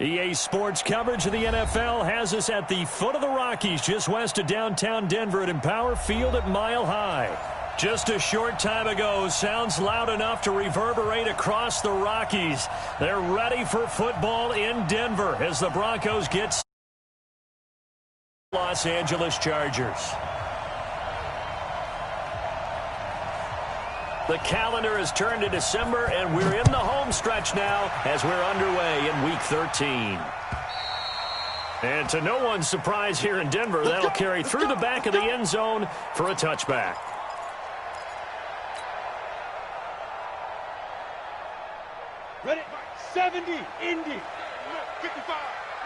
EA Sports coverage of the NFL has us at the foot of the Rockies, just west of downtown Denver at Empower Field at Mile High. Just a short time ago, sounds loud enough to reverberate across the Rockies. They're ready for football in Denver as the Broncos get Los Angeles Chargers. The calendar has turned to December, and we're in the home stretch now as we're underway in Week 13. And to no one's surprise here in Denver, that'll carry through the back of the end zone for a touchback. Ready? 70, Indy. 55.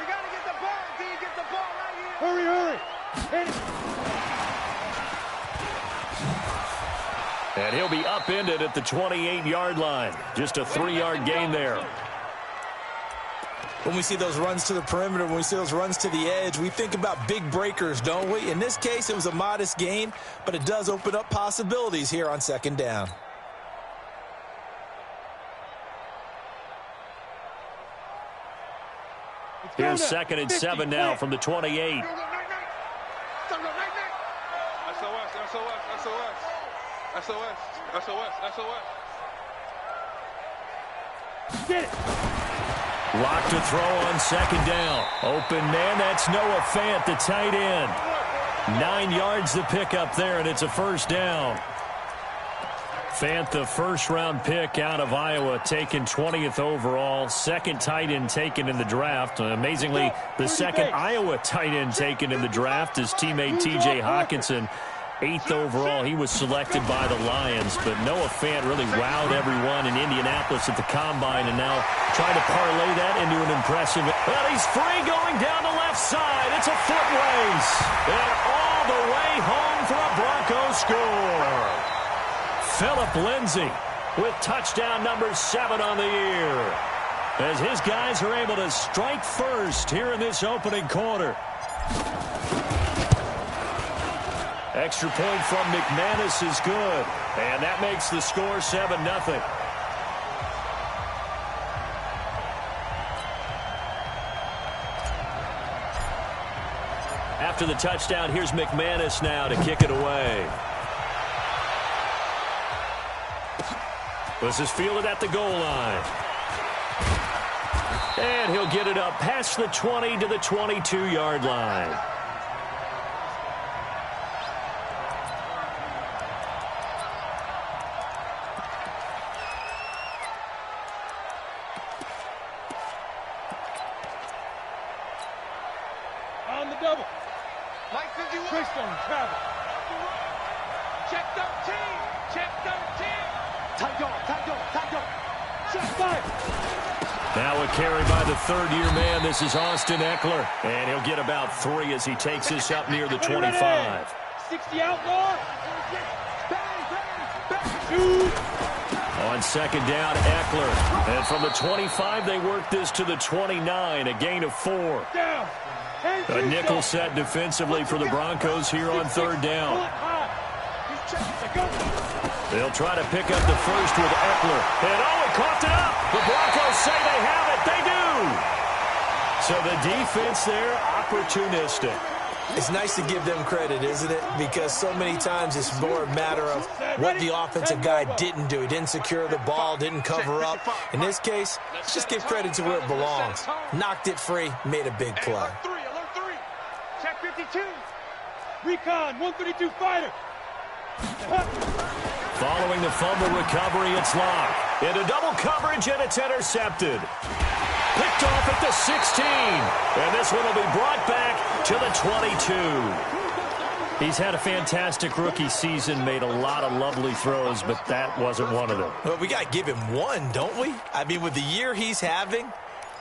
You got to get the ball. Can you get the ball right here? Hurry. Hit it. And he'll be upended at the 28-yard line. Just a 3-yard gain there. When we see those runs to the perimeter, when we see those runs to the edge, we think about big breakers, don't we? In this case, it was a modest gain, but it does open up possibilities here on second down. Here's 2nd and 7 now from the 28. SOS. Get it. Lock to throw on second down. Open man, that's Noah Fant, the tight end. 9 yards the pickup there, and it's a first down. Fant, the first-round pick out of Iowa, taken 20th overall. Second tight end taken in the draft. Amazingly, the second Iowa tight end taken in the draft is teammate T.J. Hawkinson. 8th overall, he was selected by the Lions, but Noah Fant really wowed everyone in Indianapolis at the Combine, and now trying to parlay that into an impressive... Well, he's free going down the left side. It's a foot race, and all the way home for a Broncos score. Phillip Lindsay with touchdown number 7 on the year, as his guys are able to strike first here in this opening quarter. Extra point from McManus is good, and that makes the score 7-0. After the touchdown, here's McManus now to kick it away. This is fielded at the goal line. And he'll get it up past the 20 to the 22-yard line. On the double. Mike 51. Christian travel. Check 13. Check 13. Tight go. Check 5. Now a carry by the third-year man. This is Austin Eckler. And he'll get about 3 as he takes this up near the 25. 60 outlaw. Shoot. On second down, Eckler. And from the 25, they work this to the 29, a gain of 4. Down. A nickel set defensively for the Broncos here on third down. They'll try to pick up the first with Eckler. And he coughed it up. The Broncos say they have it. They do. So the defense there, opportunistic. It's nice to give them credit, isn't it? Because so many times it's more a matter of what the offensive guy didn't do. He didn't secure the ball, didn't cover up. In this case, let's just give credit to where it belongs. Knocked it free, made a big play. Alert 3. Check 52. Recon 132 fighter. Following the fumble recovery, it's locked. Into double coverage, and it's intercepted. Picked off at the 16. And this one will be brought back to the 22. He's had a fantastic rookie season, made a lot of lovely throws, but that wasn't one of them. Well, we got to give him one, don't we? I mean, with the year he's having,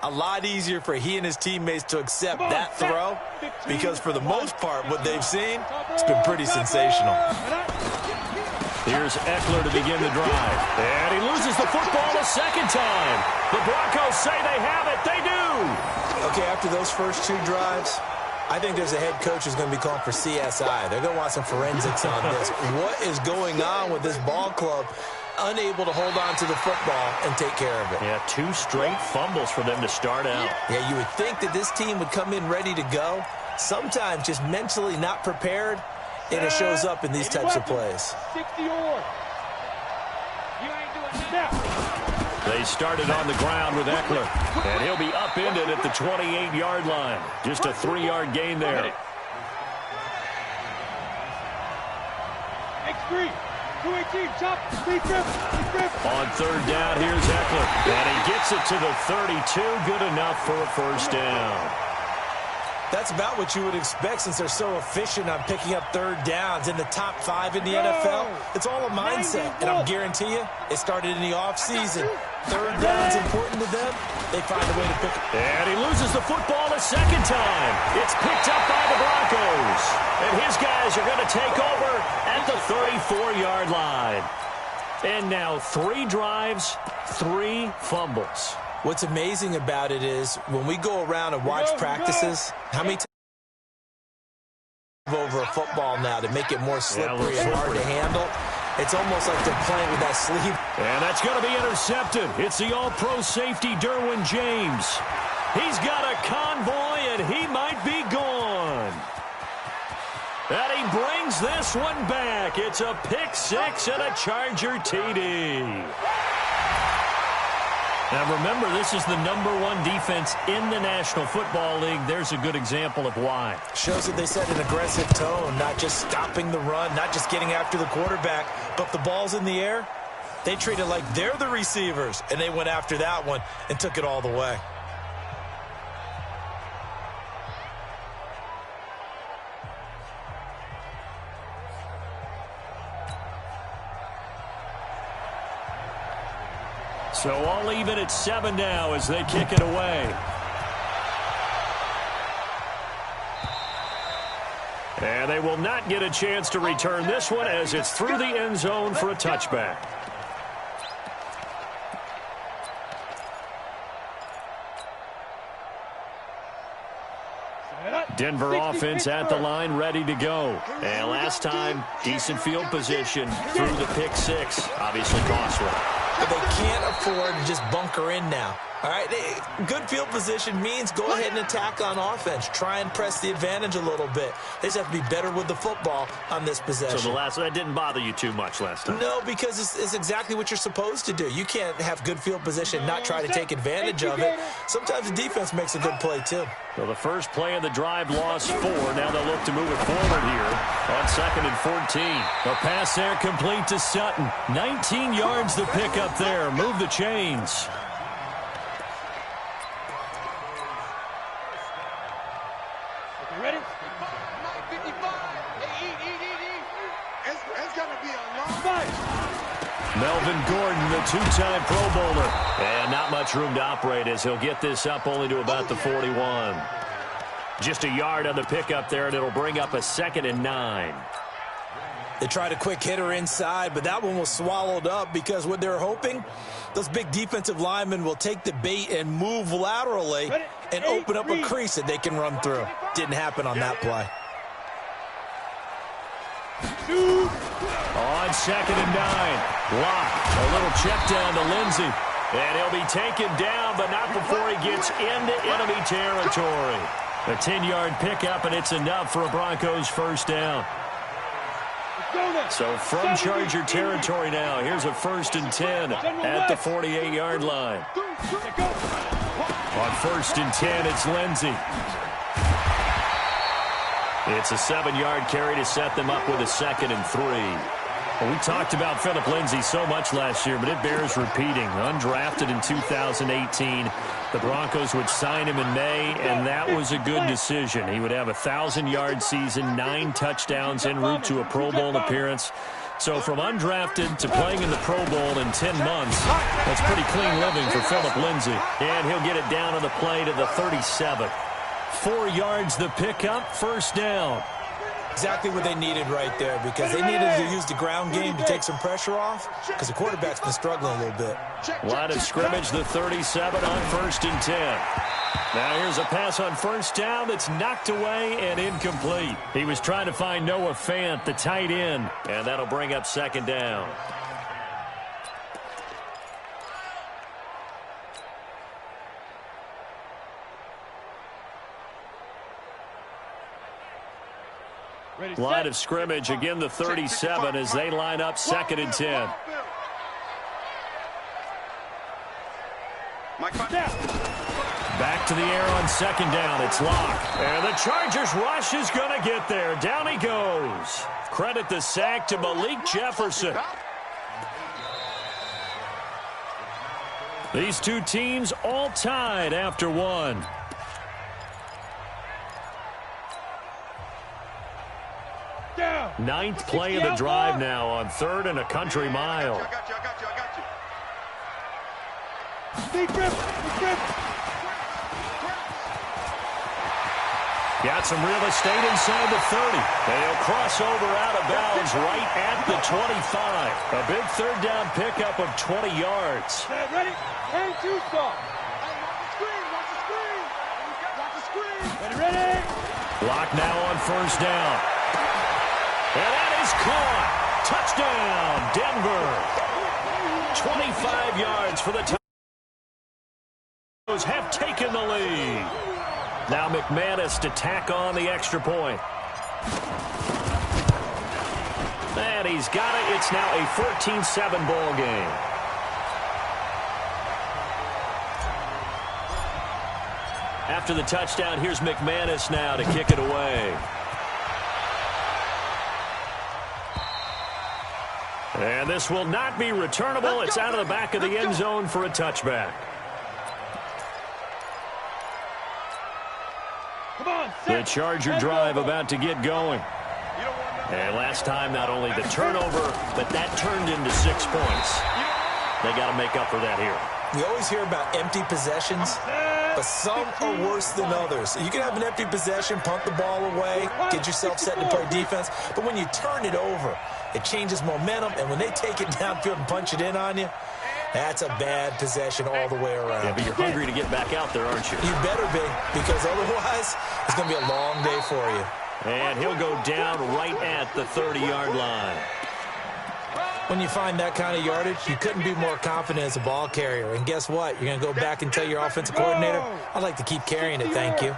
a lot easier for he and his teammates to accept that throw, because for the most part, what they've seen, it's been pretty sensational. Here's Eckler to begin the drive. And he loses the football a second time. The Broncos say they have it. They do. Okay, after those first 2 drives, I think there's a head coach who's going to be calling for CSI. They're going to want some forensics on this. What is going on with this ball club? unable to hold on to the football and take care of it. Yeah, 2 straight fumbles for them to start out. Yeah, you would think that this team would come in ready to go. Sometimes just mentally not prepared, and it shows up in these types of plays. 60 or. You ain't doing that. They started on the ground with Eckler, and he'll be upended at the 28-yard line. Just a 3-yard gain there. X3, 218, chop, speed grip. On 3rd down, here's Eckler, and he gets it to the 32. Good enough for a first down. That's about what you would expect since they're so efficient on picking up 3rd downs in the top 5 in the NFL. It's all a mindset, and I'll guarantee you it started in the offseason. 3rd down's important to them. They find a way to pick it. And he loses the football a second time. It's picked up by the Broncos. And his guys are going to take over at the 34-yard line. And now 3 drives, 3 fumbles. What's amazing about it is when we go around and watch practices, how many times over a football now to make it more slippery and hard to handle? It's almost like they're playing with that sleeve. And that's going to be intercepted. It's the all-pro safety, Derwin James. He's got a convoy, and he might be gone. And he brings this one back. It's a pick 6 and a Charger TD. Now, remember, this is the #1 defense in the National Football League. There's a good example of why. Shows that they set an aggressive tone, not just stopping the run, not just getting after the quarterback, but if the ball's in the air, they treat it like they're the receivers, and they went after that one and took it all the way. So all even at 7 now as they kick it away. And they will not get a chance to return this one as it's through the end zone for a touchback. Denver offense at the line, ready to go. And last time, decent field position through the pick 6. Obviously costly. But they can't afford to just bunker in now. All right, good field position means go ahead and attack on offense. Try and press the advantage a little bit. They just have to be better with the football on this possession. So that didn't bother you too much last time? No, because it's exactly what you're supposed to do. You can't have good field position and not try to take advantage of it. Sometimes the defense makes a good play, too. So the first play of the drive lost 4. Now they'll look to move it forward here on 2nd and 14. A pass there complete to Sutton. 19 yards to pick up there. Move the chains. Ready? 55. Eat. It's going to be a long Fight. Melvin Gordon, the 2-time Pro Bowler. And not much room to operate as he'll get this up only to about the 41. Just a yard on the pickup there, and it'll bring up a 2nd and 9. They tried a quick hitter inside, but that one was swallowed up because what they're hoping, those big defensive linemen will take the bait and move laterally and open up a crease that they can run through. Didn't happen on that play. On 2nd and 9. Lock. A little check down to Lindsey. And he'll be taken down, but not before he gets into enemy territory. A 10-yard pickup, and it's enough for a Broncos first down. So from Charger territory now, here's a 1st and 10 at the 48-yard line. On 1st and 10, it's Lindsey. It's a 7-yard carry to set them up with a 2nd and 3. Well, we talked about Phillip Lindsay so much last year, but it bears repeating. Undrafted in 2018, the Broncos would sign him in May, and that was a good decision. He would have a 1,000-yard season, 9 touchdowns en route to a Pro Bowl appearance. So from undrafted to playing in the Pro Bowl in 10 months, that's pretty clean living for Phillip Lindsay. And he'll get it down on the play to the 37. 4 yards the pickup, first down. Exactly what they needed right there because they needed to use the ground game to take some pressure off because the quarterback's been struggling a little bit. Line of scrimmage, the 37 on 1st and 10. Now here's a pass on first down that's knocked away and incomplete. He was trying to find Noah Fant, the tight end, and that'll bring up 2nd down. Line of scrimmage, again the 37 as they line up 2nd and 10. Back to the air on 2nd down. It's Locke. And the Chargers rush is going to get there. Down he goes. Credit the sack to Malik Jefferson. These two teams all tied after one. Ninth play of the drive now on 3rd and a country mile. I got you. Got some real estate inside the 30. They'll cross over out of bounds right at the 25. A big 3rd down pickup of 20 yards. Ready? And 2 stop. Watch the screen. Ready? Lock now on 1st down. And that is caught. Touchdown, Denver. 25 yards for the Tigers have taken the lead. Now McManus to tack on the extra point. And he's got it. It's now a 14-7 ball game. After the touchdown, here's McManus now to kick it away. And this will not be returnable. It's out of the back of the end zone for a touchback. The Charger drive about to get going. And last time, not only the turnover, but that turned into 6 points. They got to make up for that here. We always hear about empty possessions, but some are worse than others. You can have an empty possession, punt the ball away, get yourself set to play defense, but when you turn it over, it changes momentum, and when they take it downfield and punch it in on you, that's a bad possession all the way around. Yeah, but you're hungry to get back out there, aren't you? You better be, because otherwise it's going to be a long day for you. And he'll go down right at the 30-yard line. When you find that kind of yardage, you couldn't be more confident as a ball carrier. And guess what? You're going to go back and tell your offensive coordinator, I'd like to keep carrying it, thank you.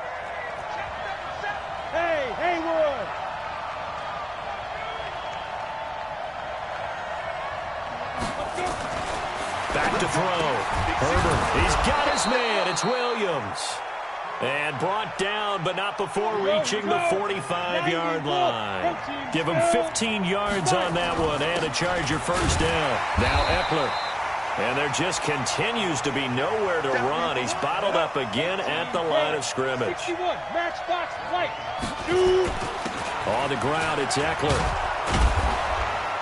Hey, Haywood! Back to throw. Herbert, he's got his man. It's Williams. And brought down, but not before reaching the 45-yard line. Give him 15 yards on that one and a Charger 1st down. Now Eckler. And there just continues to be nowhere to run. He's bottled up again at the line of scrimmage. 61, matchbox light. On the ground, it's Eckler.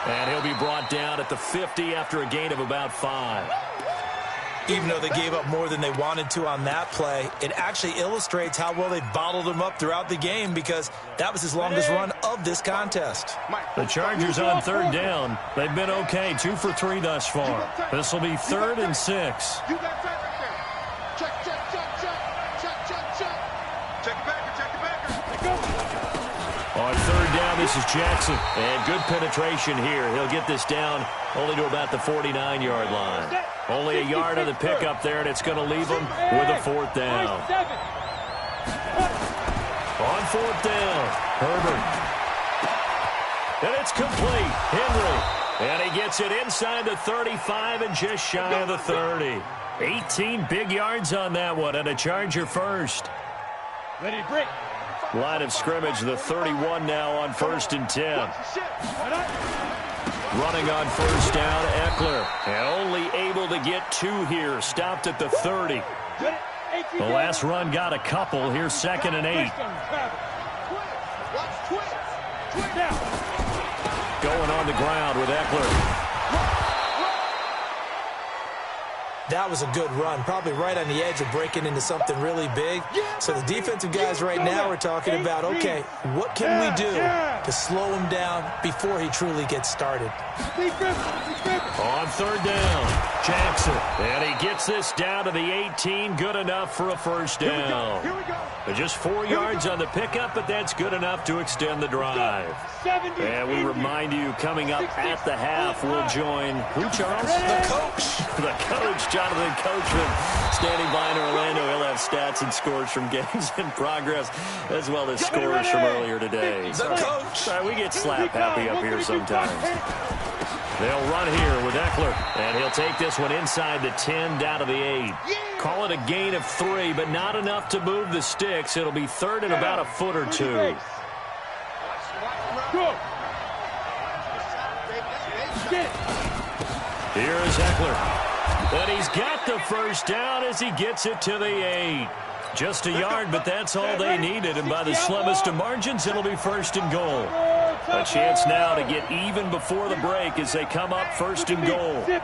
And he'll be brought down at the 50 after a gain of about 5. Even though they gave up more than they wanted to on that play, it actually illustrates how well they bottled him up throughout the game, because that was his longest run of this contest. The Chargers on 3rd down. They've been okay, 2 for 3 thus far. This will be 3rd and 6. You got that right there. Check. Check it back. On 3rd down, this is Jackson. And good penetration here. He'll get this down only to about the 49-yard line. Only a yard of the pickup there, and it's going to leave him with a 4th down. On 4th down, Herbert. And it's complete. Henry. And he gets it inside the 35 and just shy of the 30. 18 big yards on that one, and a Charger 1st. Ready to break. Line of scrimmage, the 31 now on 1st and 10. Running on 1st down, Eckler. And only able to get 2 here. Stopped at the 30. The last run got a couple. Here's 2nd and 8. Going on the ground with Eckler. That was a good run, probably right on the edge of breaking into something really big. So the defensive guys right now are talking about, okay, what can we do to slow him down before he truly gets started? On 3rd down. Jackson, and he gets this down to the 18, good enough for a first down. Here we go. Just 4 yards on the pickup, but that's good enough to extend the drive. 70. And we remind you, coming up at the half, we'll join who, Charles? The coach. The coach, Jonathan Coachman, standing by in Orlando. He'll have stats and scores from games in progress, as well as scores from earlier today. The coach. Sorry, we get slap happy up here sometimes. They'll run here with Eckler, and he'll take this one inside the 10, down to the 8. Call it a gain of 3, but not enough to move the sticks. It'll be third and about a foot or 2. Here's Eckler. And he's got the first down as he gets it to the 8. Just a yard, but that's all they needed. And by the slimmest of margins, it'll be first and goal. A chance now to get even before the break as they come up first and goal. They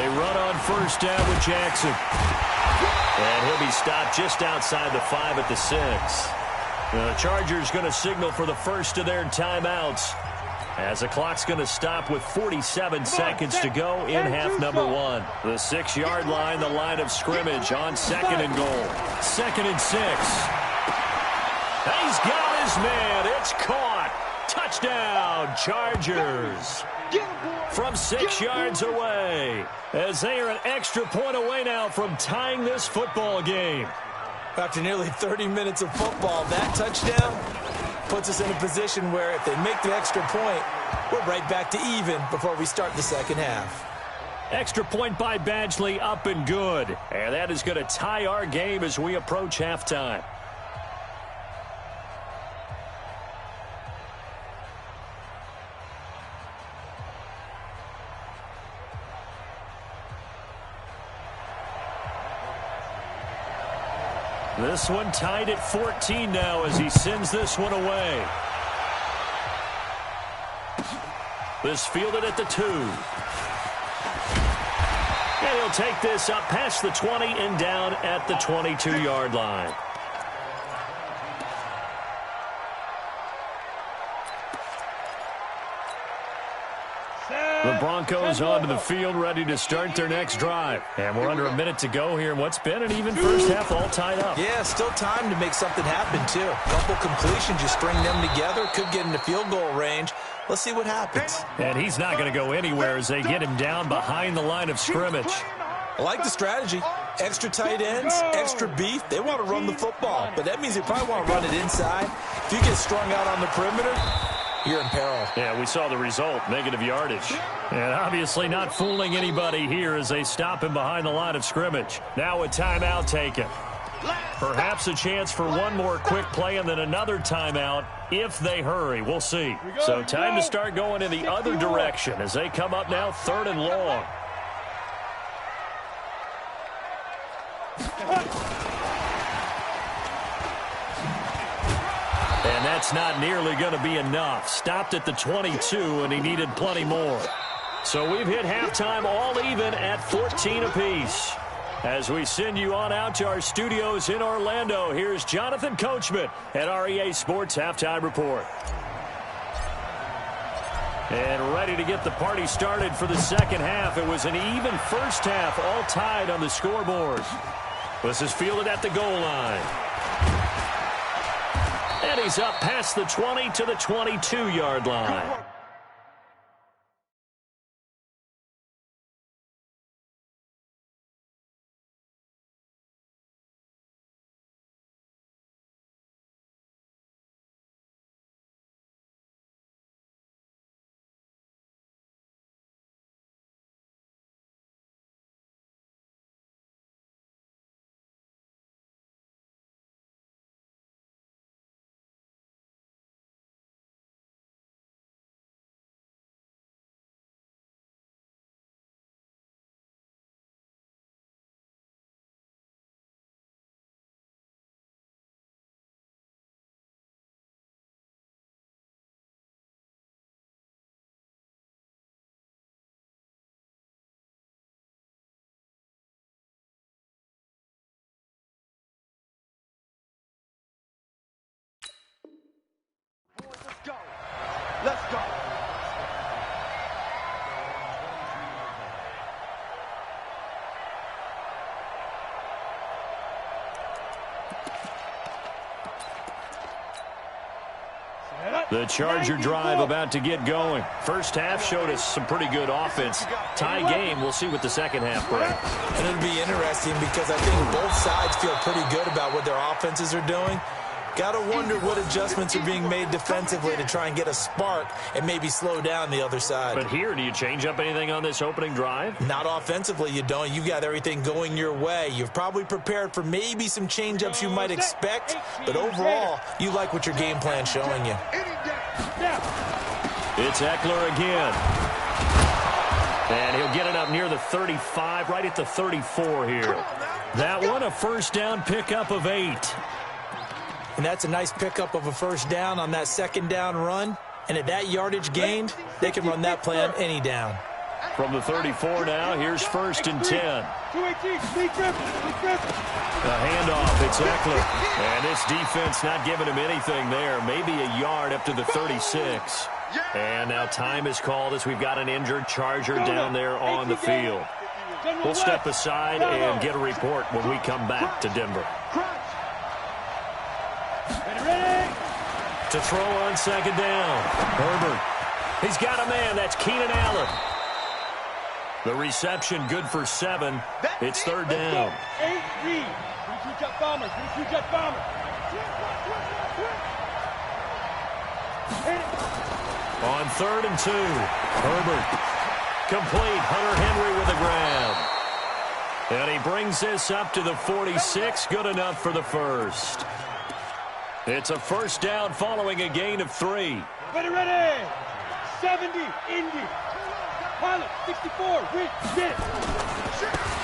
run on first down with Jackson. And he'll be stopped just outside the 5 at the 6. The Chargers going to signal for the first of their timeouts, as the clock's going to stop with 47 seconds to go in half number 1. The 6-yard line, the line of scrimmage on second and goal. 2nd and 6. He's got his man. It's caught. Touchdown, Chargers. From 6 yards away, as they are an extra point away now from tying this football game. After nearly 30 minutes of football, that touchdown puts us in a position where if they make the extra point, we're right back to even before we start the second half. Extra point by Badgley, up and good. And that is going to tie our game as we approach halftime. This one tied at 14 now as he sends this one away. This fielded at the 2. And he'll take this up past the 20 and down at the 22-yard line. The Broncos onto the field, ready to start their next drive. And we're under a minute to go here in what's been an even first half, all tied up. Yeah, still time to make something happen, too. A couple completions, you string them together, could get into field goal range. Let's see what happens. And he's not going to go anywhere as they get him down behind the line of scrimmage. I like the strategy. Extra tight ends, extra beef. They want to run the football, but that means they probably want to run it inside. If you get strung out on the perimeter, you're in peril. Yeah, we saw the result, negative yardage. And obviously not fooling anybody here as they stop him behind the line of scrimmage. Now a timeout taken. Perhaps a chance for one more quick play and then another timeout if they hurry. We'll see. So time to start going in the other direction as they come up now 3rd and long. And that's not nearly going to be enough. Stopped at the 22, and he needed plenty more. So we've hit halftime all even at 14 apiece. As we send you on out to our studios in Orlando, here's Jonathan Coachman at REA Sports Halftime Report. And ready to get the party started for the second half. It was an even first half, all tied on the scoreboard. This is fielded at the goal line. And he's up past the 20 to the 22-yard line. Let's go. The Charger drive about to get going. First half showed us some pretty good offense. Tie game. We'll see what the second half brings. And it'll be interesting because I think both sides feel pretty good about what their offenses are doing. Got to wonder what adjustments are being made defensively to try and get a spark and maybe slow down the other side. But here, do you change up anything on this opening drive? Not offensively, you don't. You've got everything going your way. You've probably prepared for maybe some change-ups you might expect, but overall, you like what your game plan's showing you. It's Eckler again. And he'll get it up near the 35, right at the 34 here. That one, a first down pickup of 8. And that's a nice pickup of a first down on that second down run. And at that yardage gained, they can run that play on any down. From the 34 now, here's first and 10. A handoff, it's Eckler. And this defense not giving him anything there. Maybe a yard up to the 36. And now time is called as we've got an injured Charger down there on the field. We'll step aside and get a report when we come back to Denver. To throw on second down. Herbert. He's got a man. That's Keenan Allen. The reception good for 7. It's third down. 8 read. Jet bomber. Jet bomber. On 3rd and 2. Herbert. Complete. Hunter Henry with a grab. And he brings this up to the 46. Good enough for the first. It's a first down following a gain of 3. Ready. 70. Indy. Pilot. 64. Get it.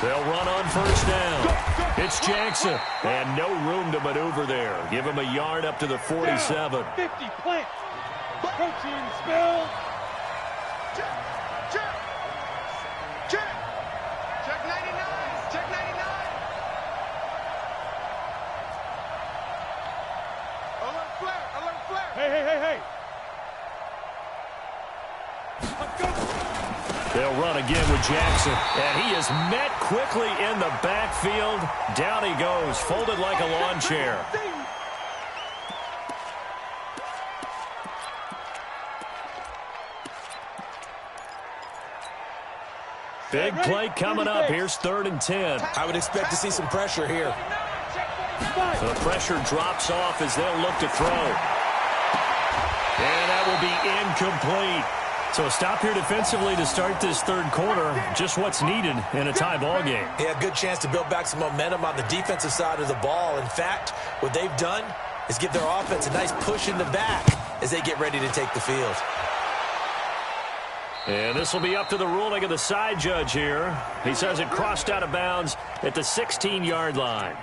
They'll run on first down. It's Jackson. And no room to maneuver there. Give him a yard up to the 47. 50. Plant. Protein spill. Check 99. Check 99. Alert flare. Alert flare. Hey. Let's go. They'll run again with Jackson. And he is met quickly in the backfield. Down he goes, folded like a lawn chair. Big play coming up. Here's 3rd and 10. I would expect to see some pressure here. The pressure drops off as they'll look to throw. And that will be incomplete. So a stop here defensively to start this third quarter. Just what's needed in a tie ball game. Yeah, good chance to build back some momentum on the defensive side of the ball. In fact, what they've done is give their offense a nice push in the back as they get ready to take the field. And this will be up to the ruling of the side judge here. He says it crossed out of bounds at the 16-yard line.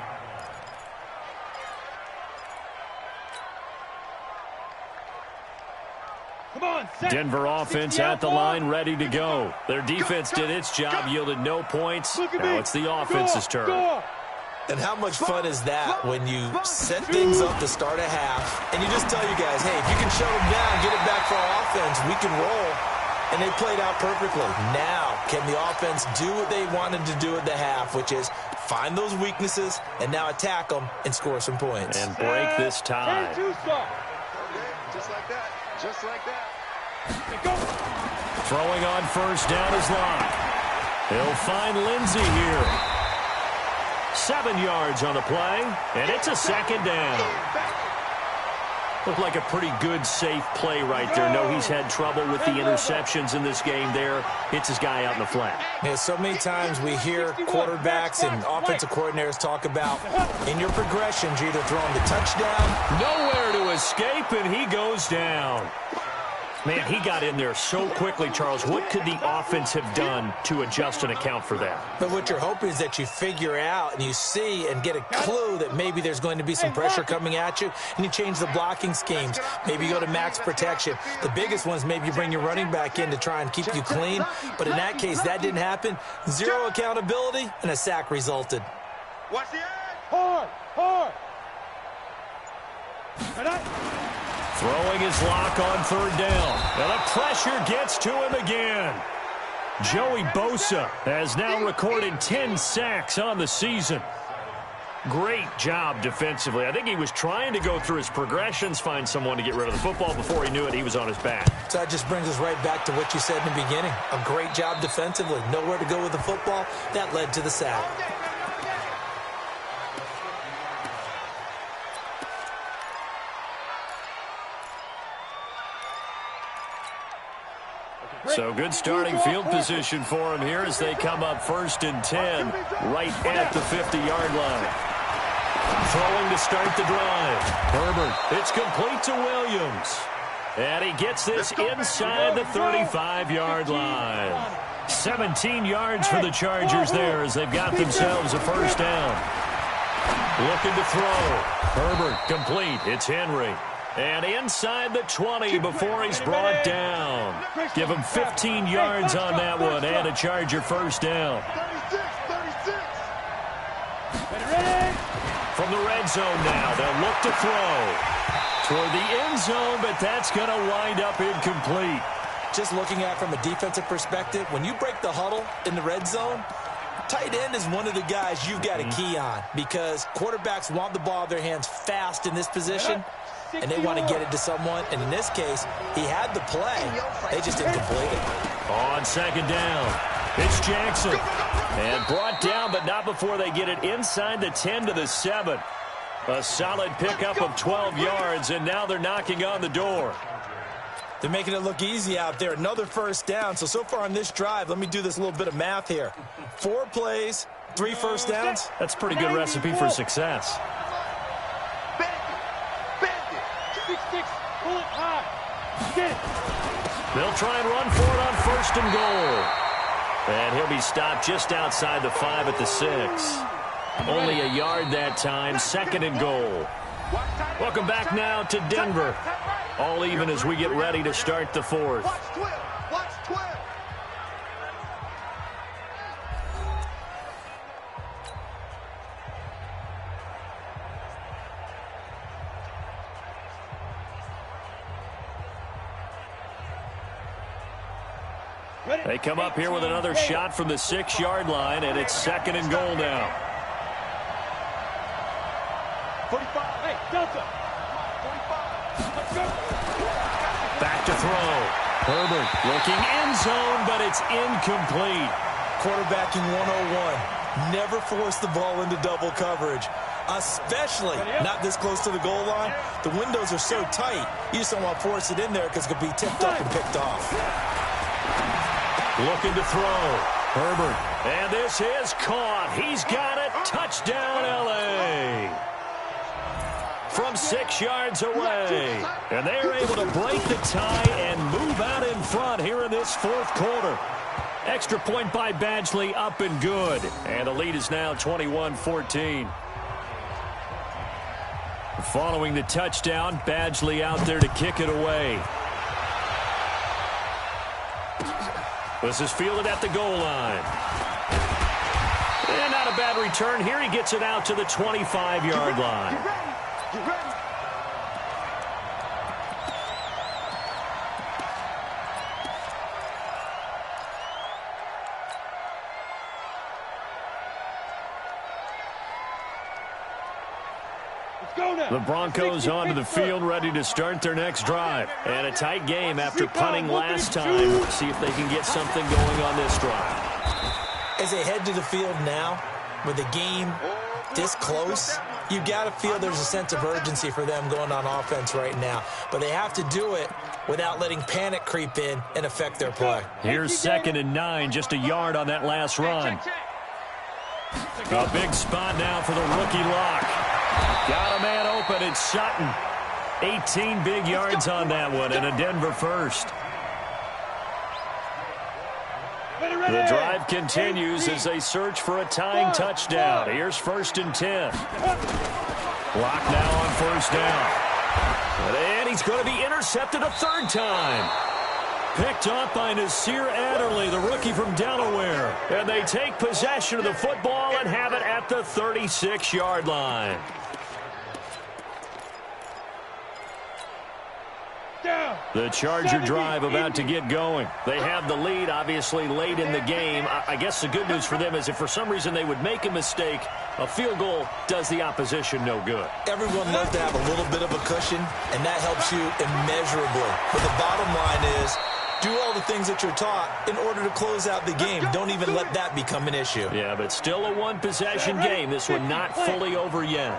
Come on, set. Denver offense at the line, ready to go. Their defense did its job, yielded no points. Now it's the offense's turn. And how much fun is that when you set things up to start a half and you just tell you guys, hey, if you can shut them down, get it back for our offense, we can roll. And they played out perfectly. Now, can the offense do what they wanted to do at the half, which is find those weaknesses and now attack them and score some points. And break this tie. Just like that. Just like that. Throwing on first down is Locke. He'll find Lindsey here. 7 yards on the play, and it's a second down. Looked like a pretty good, safe play right there. No, he's had trouble with the interceptions in this game there. Hits his guy out in the flat. Yeah, so many times we hear quarterbacks and offensive coordinators talk about in your progressions, you're either throwing the touchdown. Nowhere to escape, and he goes down. Man, he got in there so quickly, Charles. What could the offense have done to adjust and account for that? But what you're hoping is that you figure out and you see and get a clue that maybe there's going to be some pressure coming at you, and you change the blocking schemes. Maybe you go to max protection. The biggest one is maybe you bring your running back in to try and keep you clean. But in that case, that didn't happen. 0 accountability, and a sack resulted. Watch the edge. Hard. Throwing his lock on third down. And the pressure gets to him again. Joey Bosa has now recorded 10 sacks on the season. Great job defensively. I think he was trying to go through his progressions, find someone to get rid of the football. Before he knew it, he was on his back. So that just brings us right back to what you said in the beginning. A great job defensively. Nowhere to go with the football. That led to the sack. So good starting field position for him here as they come up 1st and 10 right at the 50-yard line. Throwing to start the drive. Herbert. It's complete to Williams. And he gets this inside the 35-yard line. 17 yards for the Chargers there as they've got themselves a first down. Looking to throw. Herbert complete. It's Henry. And inside the 20 before he's brought down. Give him 15 yards on that one and a Charger first down. 36. From the red zone now, they'll look to throw toward the end zone, but that's going to wind up incomplete. Just looking at it from a defensive perspective, when you break the huddle in the red zone, tight end is one of the guys you've got a key on because quarterbacks want the ball in their hands fast in this position, and they want to get it to someone. And in this case, he had the play. They just didn't complete it. On second down, it's Jackson. And brought down, but not before they get it inside the 10 to the 7. A solid pickup of 12 yards, and now they're knocking on the door. They're making it look easy out there. Another first down. So far on this drive, let me do this little bit of math here. 4 plays, 3 first downs. That's a pretty good recipe for success. 6-6, pull it high. Get it. They'll try and run for it on 1st and goal. And he'll be stopped just outside the 5 at the 6. Only a yard that time, 2nd and goal. Welcome back now to Denver. All even as we get ready to start the 4th. Watch 12. Watch 12. They come up here with another shot from the 6-yard line, and it's 2nd and goal now. 45. Hey, Delta. 45. Let's go. Back to throw. Herbert looking end zone, but it's incomplete. Quarterbacking 101. Never force the ball into double coverage, especially not this close to the goal line. The windows are so tight, you just don't want to force it in there because it could be tipped up and picked off. Looking to throw. Herbert. And this is caught. He's got it. Touchdown, L.A. From 6 yards away. And they're able to break the tie and move out in front here in this 4th quarter. Extra point by Badgley, up and good. And the lead is now 21-14. Following the touchdown, Badgley out there to kick it away. This is fielded at the goal line. And not a bad return here. He gets it out to the 25-yard line. You ready? Let's go now. The Broncos onto the field, ready to start their next drive. And a tight game after punting last time. See if they can get something going on this drive. As they head to the field now, with the game this close, you got to feel there's a sense of urgency for them going on offense right now. But they have to do it without letting panic creep in and affect their play. Here's 2nd and 9, just a yard on that last run. A big spot now for the rookie lock. Got a man open. It's Sutton. 18 big yards on that one, and a Denver first. The drive continues as they search for a tying touchdown. Here's 1st and 10. Block now on 1st down. And he's going to be intercepted a 3rd time. Picked off by Nasir Adderley, the rookie from Delaware. And they take possession of the football and have it at the 36-yard line. Down. The Charger drive about to get going. They have the lead, obviously, late in the game. I guess the good news for them is if for some reason they would make a mistake, a field goal does the opposition no good. Everyone loves to have a little bit of a cushion, and that helps you immeasurably. But the bottom line is, do all the things that you're taught in order to close out the game. Don't even let that become an issue. Yeah, but still a one-possession game. This one not fully over yet.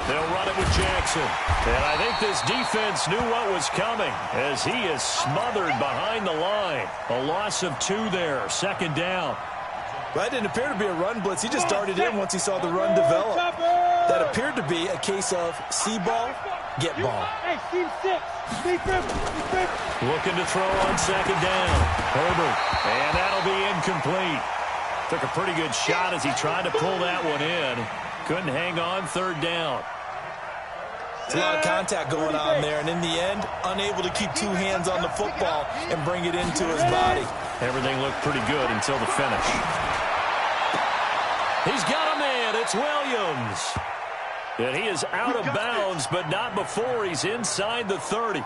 They'll run it with Jackson. And I think this defense knew what was coming as he is smothered behind the line. A loss of 2 there, second down. That didn't appear to be a run blitz. He just darted in once he saw the run develop. That appeared to be a case of see ball, get ball. Hey, team 6. Looking to throw on second down. Herbert. And that'll be incomplete. Took a pretty good shot as he tried to pull that one in. Couldn't hang on, third down. It's a lot of contact going on there, and in the end, unable to keep 2 hands on the football and bring it into his body. Everything looked pretty good until the finish. He's got a man. It's Williams. And he is out of bounds, but not before he's inside the 30.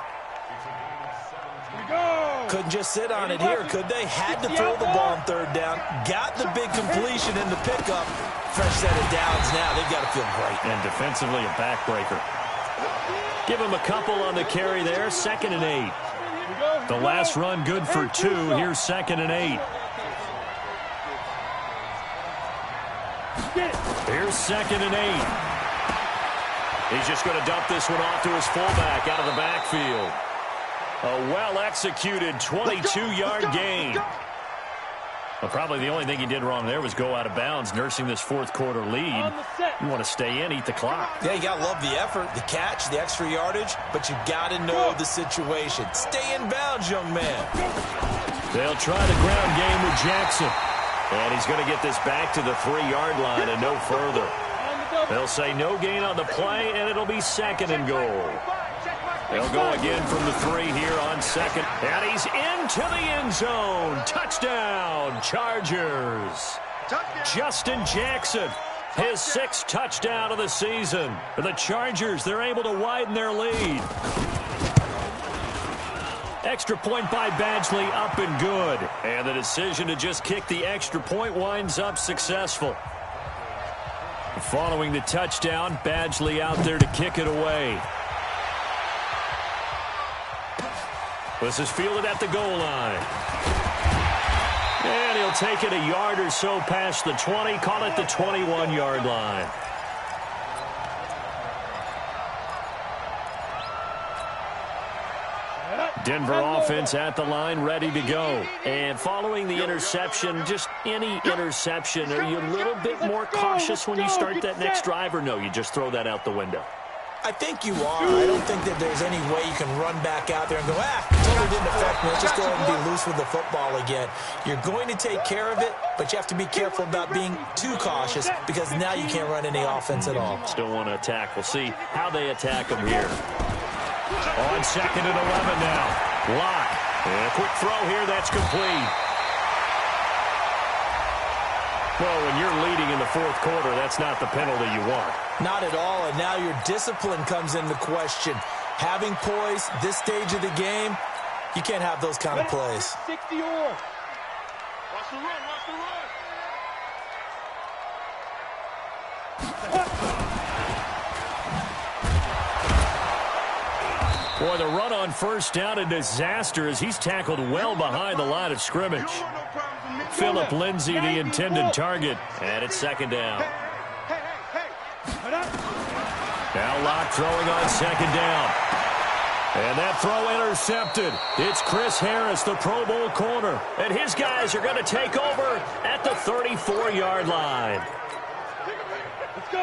Couldn't just sit on it here, could they? Had to throw the ball on third down. Got the big completion in the pickup. Fresh set of downs now. They've got to feel great. And defensively, a backbreaker. Give him a couple on the carry there. 2nd and 8. The last run good for 2. Here's 2nd and 8. Here's 2nd and 8. He's just going to dump this one off to his fullback out of the backfield. A well-executed 22-yard gain. Well, probably the only thing he did wrong there was go out of bounds, nursing this fourth-quarter lead. You want to stay in, eat the clock. Yeah, you got to love the effort, the catch, the extra yardage, but you got to know the situation. Stay in bounds, young man. They'll try the ground game with Jackson. And he's going to get this back to the 3-yard line and no further. They'll say no gain on the play, and it'll be 2nd and goal. They'll go again from the 3 here on 2nd. And he's into the end zone. Touchdown, Chargers. Justin Jackson, his 6th touchdown of the season. For the Chargers, they're able to widen their lead. Extra point by Badgley, up and good. And the decision to just kick the extra point winds up successful. Following the touchdown, Badgley out there to kick it away. This is fielded at the goal line. And he'll take it a yard or so past the 20, call it the 21-yard line. Denver offense at the line, ready to go. And following the interception, just any interception, are you a little bit more cautious when you start that next drive, or no, you just throw that out the window? I think you are. I don't think that there's any way you can run back out there and go, totally didn't affect me. Let's just go ahead and be loose with the football again. You're going to take care of it, but you have to be careful about being too cautious because now you can't run any offense at all. Still want to attack. We'll see how they attack them here. On 2nd and 11 now. Locke. And a quick throw here. That's complete. Well, when you're leading in the 4th quarter, that's not the penalty you want. Not at all, and now your discipline comes into question. Having poise this stage of the game, you can't have those kind of plays. 60 or. Watch the run, watch the run. Boy, the run on first down, a disaster as he's tackled well behind the line of scrimmage. Phillip Lindsay, the intended target, and it's 2nd down. Now Locke throwing on 2nd down. And that throw intercepted. It's Chris Harris, the Pro Bowl corner. And his guys are going to take over at the 34-yard line.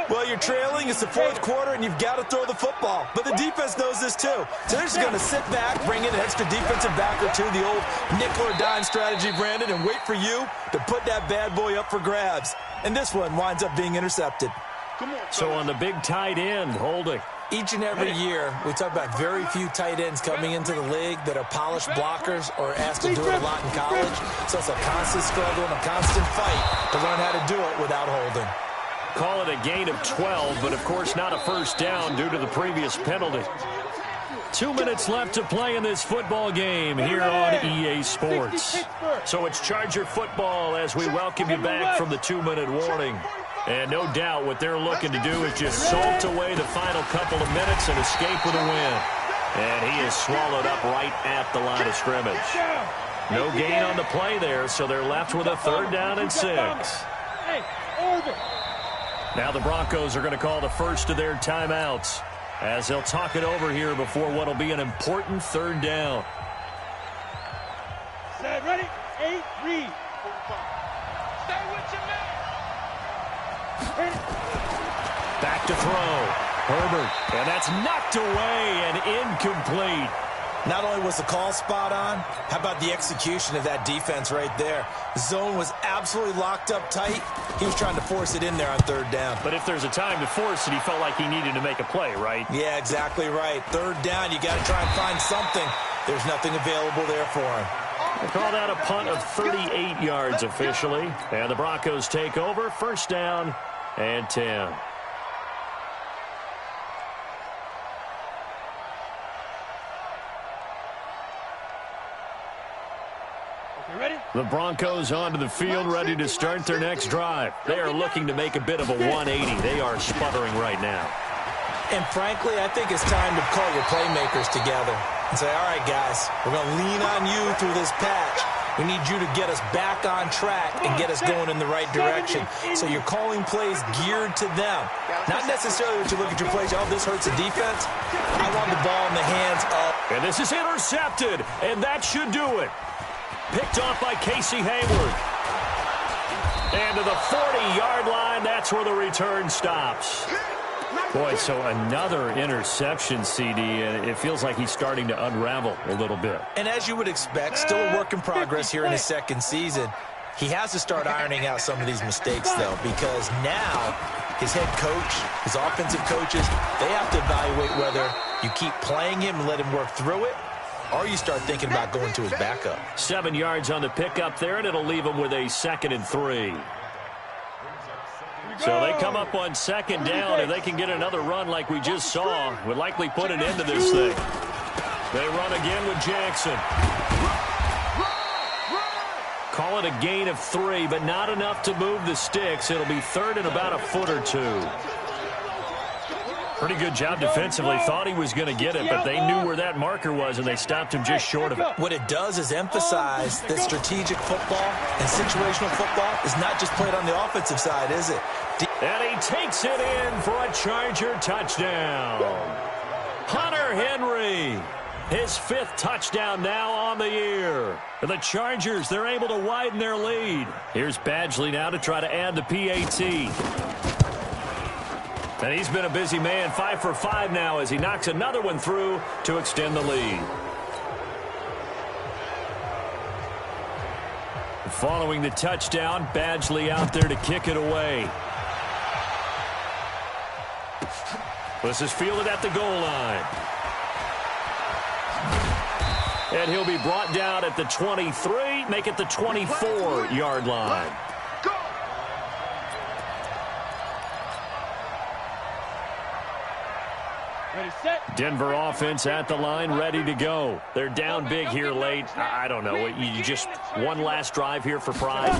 Well, you're trailing. It's the 4th quarter, and you've got to throw the football. But the defense knows this, too. So they're just going to sit back, bring in an extra defensive back or two, the old nickel or dime strategy, Brandon, and wait for you to put that bad boy up for grabs. And this one winds up being intercepted. So on the big tight end, holding. Each and every year, we talk about very few tight ends coming into the league that are polished blockers or asked to do it a lot in college. So it's a constant struggle and a constant fight to learn how to do it without holding. Call it a gain of 12, but of course not a first down due to the previous penalty. 2 minutes left to play in this football game here on EA Sports. So it's Charger football as we welcome you back from the 2-minute warning. And no doubt what they're looking to do is just salt away the final couple of minutes and escape with a win. And he is swallowed up right at the line of scrimmage. No gain on the play there, so they're left with a 3rd down and 6. Now the Broncos are going to call the first of their timeouts as they'll talk it over here before what will be an important 3rd down. Set, ready, 8, read. Stay with your man. Back to throw. Herbert, and that's knocked away and incomplete. Not only was the call spot on, how about the execution of that defense right there? The zone was absolutely locked up tight. He was trying to force it in there on 3rd down. But if there's a time to force it, he felt like he needed to make a play, right? Yeah, exactly right. 3rd down, you got to try and find something. There's nothing available there for him. They call that a punt of 38 yards officially. And the Broncos take over, 1st down and 10. The Broncos onto the field, ready to start their next drive. They are looking to make a bit of a 180. They are sputtering right now. And frankly, I think it's time to call your playmakers together and say, all right, guys, we're going to lean on you through this patch. We need you to get us back on track and get us going in the right direction. So you're calling plays geared to them. Not necessarily that you look at your plays, oh, this hurts the defense. I want the ball in the hands of... And this is intercepted, and that should do it. Picked off by Casey Hayward. And to the 40-yard line, that's where the return stops. Boy, so another interception, CD, and it feels like he's starting to unravel a little bit. And as you would expect, still a work in progress here in his 2nd season. He has to start ironing out some of these mistakes, though, because now his head coach, his offensive coaches, they have to evaluate whether you keep playing him and let him work through it, or you start thinking about going to his backup. 7 yards on the pickup there, and it'll leave him with a 2nd and 3. So they come up on 2nd down. If they can get another run like we just saw, would likely put an end to this thing. They run again with Jackson. Call it a gain of 3, but not enough to move the sticks. It'll be 3rd and about a foot or 2. Pretty good job defensively. Thought he was going to get it, but they knew where that marker was, and they stopped him just short of it. What it does is emphasize that strategic football and situational football is not just played on the offensive side, is it? And he takes it in for a Charger touchdown. Hunter Henry, his 5th touchdown now on the year. For the Chargers, they're able to widen their lead. Here's Badgley now to try to add the PAT. And he's been a busy man, 5 for 5 now as he knocks another one through to extend the lead. Following the touchdown, Badgley out there to kick it away. This is fielded at the goal line. And he'll be brought down at the 23, make it the 24-yard line. Denver offense at the line, ready to go. They're down big here late. I don't know. You just one last drive here for pride.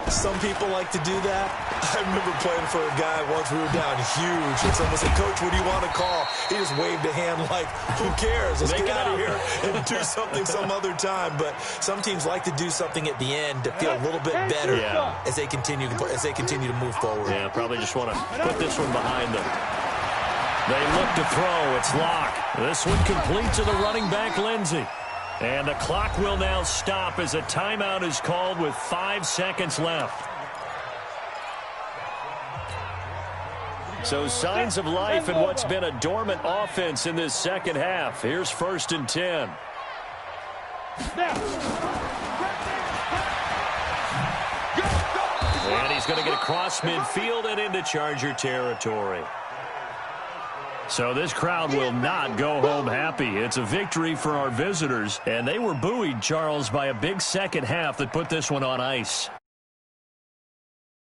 Some people like to do that. I remember playing for a guy once. We were down huge. And someone said, Coach, what do you want to call? He just waved a hand like, who cares? Let's get out of here and do something some other time. But some teams like to do something at the end to feel a little bit better as they continue to move forward. Yeah, probably just want to put this one behind them. They look to throw. It's Locke. This one complete to the running back, Lindsey. And the clock will now stop as a timeout is called with 5 seconds left. So signs of life in what's been a dormant offense in this second half. Here's 1st and 10. And he's going to get across midfield and into Charger territory. So this crowd will not go home happy. It's a victory for our visitors, and they were buoyed, Charles, by a big second half that put this one on ice.